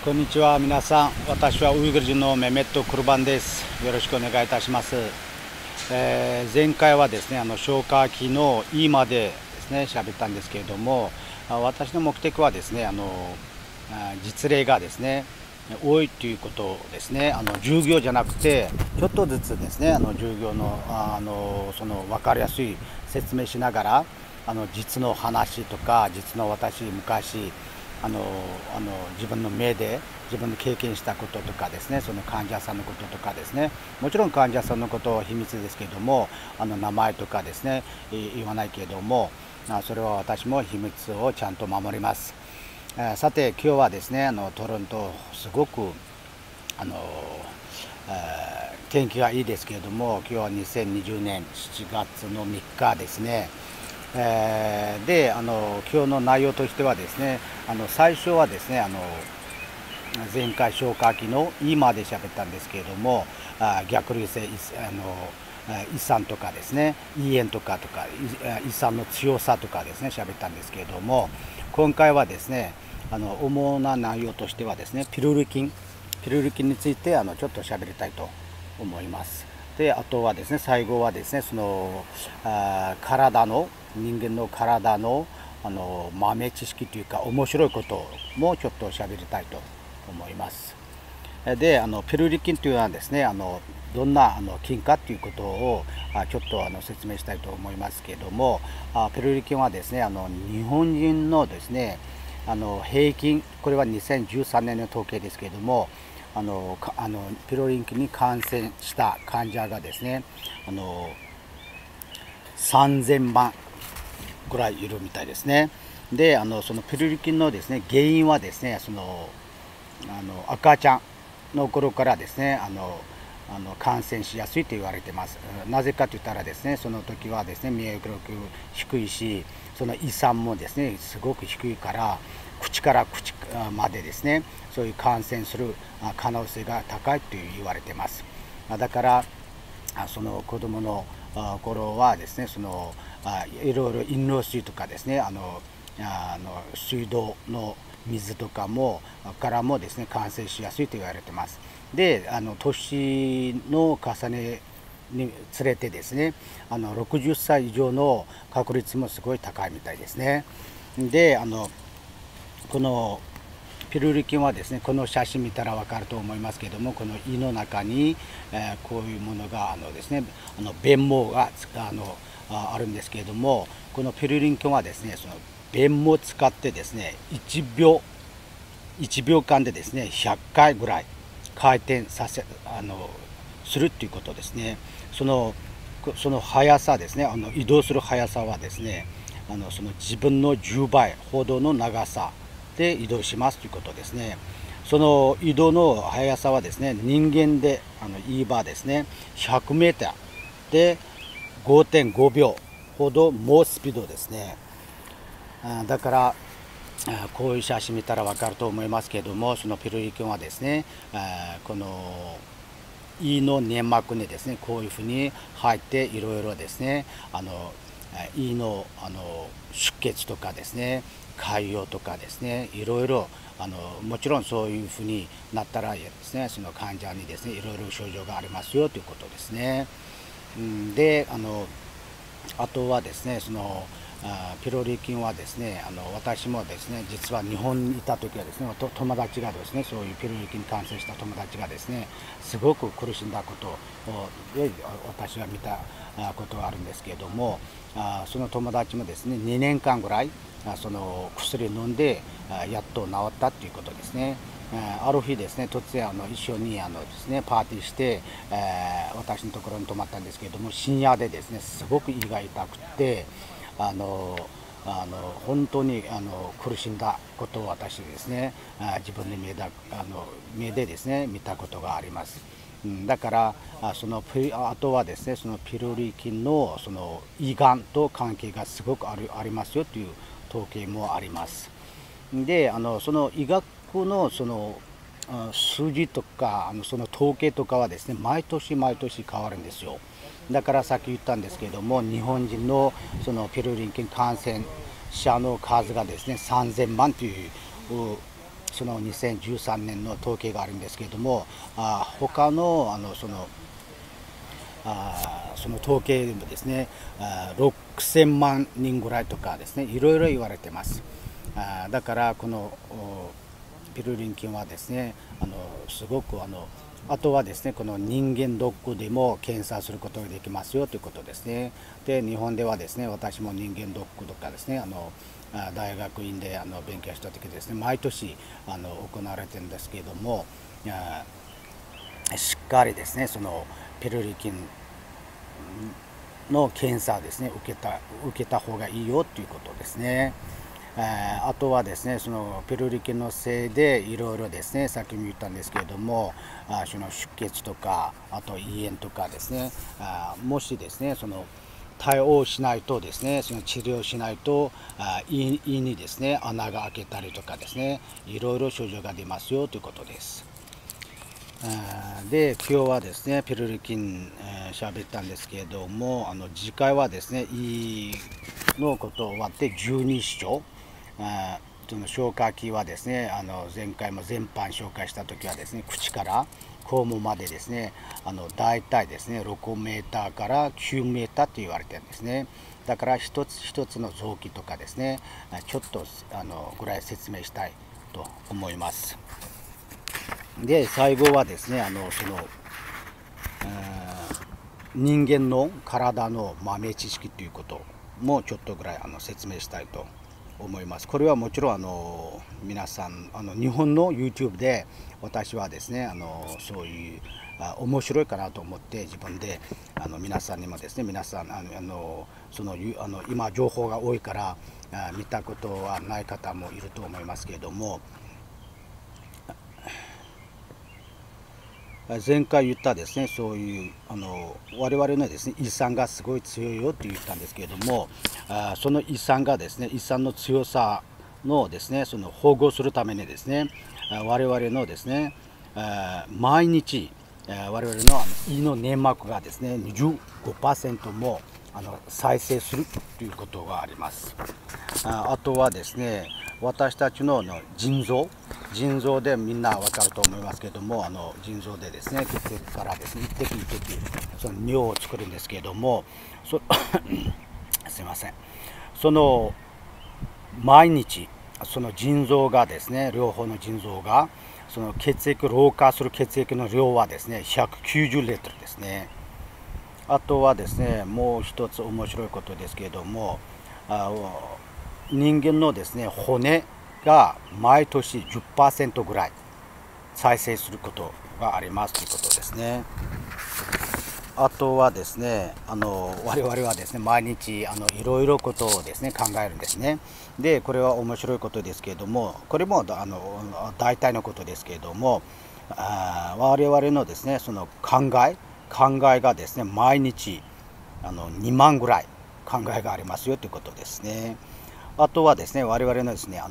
こんにちは皆さん、私はウイグル人のメメット・クルバンです。よろしくお願いいたします。前回はですね、消火器の今でですね、喋ったんですけれども、私の目的はですね、実例がですね、多いということですね。従業じゃなくて、ちょっとずつですね、従業の、その分かりやすい説明しながら、実の話とか、実の私、昔、自分の目で自分の経験したこととかですね、その患者さんのこととかですね、もちろん患者さんのことは秘密ですけれども、名前とかですね言わないけれども、それは私も秘密をちゃんと守ります。さて今日はですね、トロントすごく天気がいいですけれども、今日は2020年7月の3日ですね。で今日の内容としてはですね、最初はですね、前回消火器の今で喋ったんですけれども、逆流性胃酸とかですね、胃炎とか胃酸の強さとかですね喋ったんですけれども、今回はですね、主な内容としてはですね、ピルル菌についてちょっと喋りたいと思います。であとはですね、最後はですね、その人間の体の豆知識というか面白いこともちょっと喋りたいと思います。でピルリ菌というのはですね、どんな菌かということをちょっと説明したいと思いますけれども、ピルリ菌はですね、日本人のですね平均、これは2013年の統計ですけれども、ピロリ菌に感染した患者がですね3000万ぐらいいるみたいですね。でそのピロリ菌のですね原因はですね、赤ちゃんの頃からですね感染しやすいと言われています。なぜかといったらですね、その時はですね免疫力低いし、その胃酸もですねすごく低いから、口から口までですねそういう感染する可能性が高いと言われています。だからその子供の頃はですね、いろいろ飲料水とかですね、水道の水とかからもですね感染しやすいと言われています。で年の重ねにつれてですね、60歳以上の確率もすごい高いみたいですね。でこのピルリ菌はですね、この写真見たら分かると思いますけども、この胃の中に、こういうものがですね、便毛があるんですけれども、このピルリ菌はですね、その便毛を使ってですね1秒間でですね100回ぐらい回転するということですね。その速さですね、移動する速さはですね、その自分の10倍ほどの長さで移動しますということですね。その移動の速さはですね、人間で言えばですね100メーターで 5.5 秒ほど猛スピードですね。だからこういう写真見たら分かると思いますけれども、そのピルリ菌はですね、この胃の粘膜にですねこういうふうに入っていろいろですね胃の出血とかですね潰瘍とかですね、いろいろもちろんそういうふうになったらですね、その患者にですねいろいろ症状がありますよということですね。であとはですね、ピロリ菌はですね、私もですね実は日本にいた時はですね、友達がですねそういうピロリ菌に感染した友達がですねすごく苦しんだことで私が見たことがあるんですけれども、その友達もですね2年間ぐらいその薬を飲んでやっと治ったということですね。ある日ですね、突然一緒にですねパーティーして、私のところに泊まったんですけれども、深夜でですねすごく胃が痛くて本当に苦しんだことを私ですね自分で目でですね見たことがあります。だからあとはですね、そのピルリ菌の胃がんと関係がすごくありますよという統計もあります。でその医学の数字とかその統計とかはですね毎年変わるんですよ。だからさっき言ったんですけれども、日本人のそのピルリ菌感染者の数がですね3000万というその2013年の統計があるんですけれども、他のその統計でもですね、6000万人ぐらいとかですね、いろいろ言われてます。だからこのピルリン菌はですね、すごくあとはですね、この人間ドックでも検査することができますよということですね。で、日本ではですね、私も人間ドックとかですね、大学院で勉強した時ですね、毎年行われてるんですけれども、しっかりですね、そのピルリ菌の検査ですね、受けた方がいいよということですね。あとはですね、そのピルリ菌のせいでいろいろですね、さっきも言ったんですけれども、その出血とか、あと胃炎とかですね、もしですね、その対応しないとですね、その治療しないと胃にですね、穴が開けたりとかですね、いろいろ症状が出ますよということです。で、今日はですね、ピルリ菌喋ったんですけれども、次回はですね、胃のことを終わって12章、その消化器はですね、前回も全般紹介した時はですね、口から肛門までですね、大体ですね、6メーターから9メーターと言われてるんですね。だから一つ一つの臓器とかですね、ちょっとぐらい説明したいと思います。で、最後はですね、人間の体の豆知識ということもちょっとぐらい説明したいと思います。これはもちろん皆さん日本の YouTube で私はですねそういう面白いかなと思って自分で皆さんにもですね、皆さん今情報が多いから見たことはない方もいると思いますけれども、前回言ったですね、そういう我々のですね胃酸がすごい強いよって言ったんですけれども、その胃酸がですね、胃酸の強さのですね、その保護するためにですね、我々のですね、毎日我々の胃の粘膜がですね 25% も再生するということがあります。あとはですね、私たちの腎臓でみんな分かると思いますけれども、腎臓でですね、血液からですね、一滴一滴その尿を作るんですけれども、すいません、その毎日その腎臓がですね、両方の腎臓がその老化する血液の量はですね190リットルですね。あとはですね、もう一つ面白いことですけれども、人間のですね骨が毎年 10% ぐらい再生することがありますということですね。あとはですね、我々はですね毎日いろいろことをですね考えるんですね。で、これは面白いことですけれども、これも大体のことですけれども、我々のですねその考えがですね毎日2万ぐらい考えがありますよということですね。あとはですね、我々のですね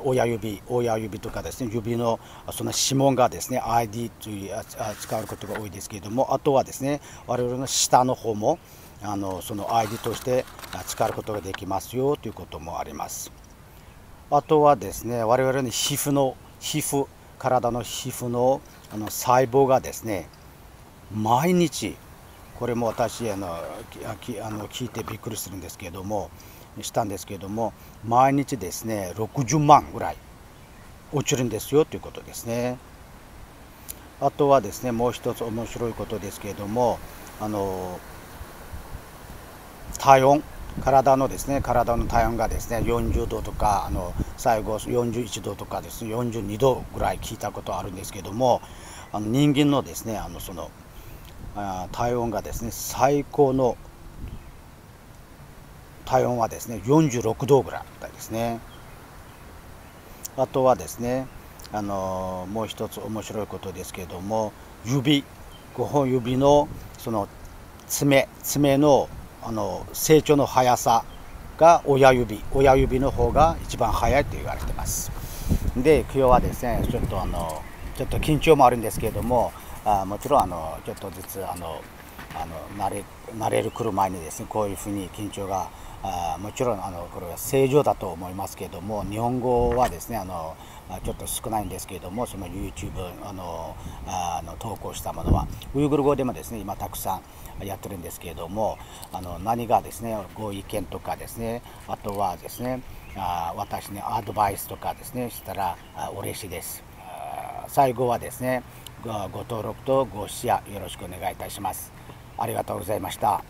親指とかですね、指のその指紋がですね ID という使うことが多いですけれども、あとはですね我々の舌の方もその ID として使うことができますよということもあります。あとはですね、我々の体の皮膚の細胞がですね毎日、これも私聞いてびっくりするんですけれども毎日ですね60万ぐらい落ちるんですよということですね。あとはですね、もう一つ面白いことですけれども、体温、体の体温がですね40度とか最後41度とかですね42度ぐらい聞いたことあるんですけども、人間のですね体温がですね最高の体温はですね46度ぐらいですね。あとはですねもう一つ面白いことですけれども、5本指のその爪の成長の速さが親指の方が一番速いと言われています。で、今日はですねちょっと緊張もあるんですけれども、もちろんちょっとずつ慣れる来る前にですね、こういうふうに緊張がもちろんこれは正常だと思いますけれども、日本語はですねちょっと少ないんですけれども、その YouTube 投稿したものはウイグル語でもですね今たくさんやってるんですけれども、何がですねご意見とかですね、あとはですね私にアドバイスとかですねしたら嬉しいです。最後はですねご登録とごシェアよろしくお願いいたします。ありがとうございました。